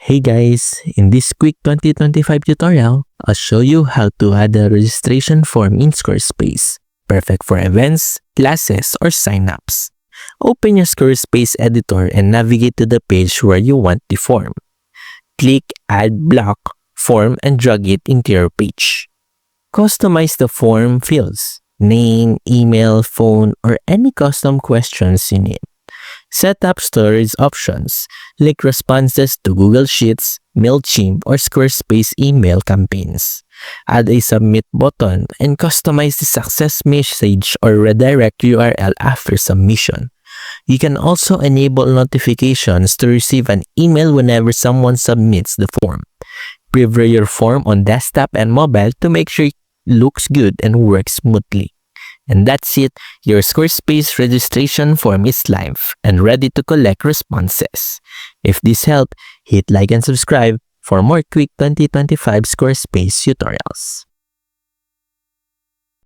Hey guys, in this quick 2025 tutorial, I'll show you how to add a registration form in Squarespace. Perfect for events, classes, or signups. Open your Squarespace editor and navigate to the page where you want the form. Click Add Block Form and drag it into your page. Customize the form fields, name, email, phone, or any custom questions you need. Set up storage options, like responses to Google Sheets, MailChimp, or Squarespace email campaigns. Add a submit button and customize the success message or redirect URL after submission. You can also enable notifications to receive an email whenever someone submits the form. Preview your form on desktop and mobile to make sure it looks good and works smoothly. And that's it, your Squarespace registration form is live and ready to collect responses. If this helped, hit like and subscribe for more quick 2025 Squarespace tutorials.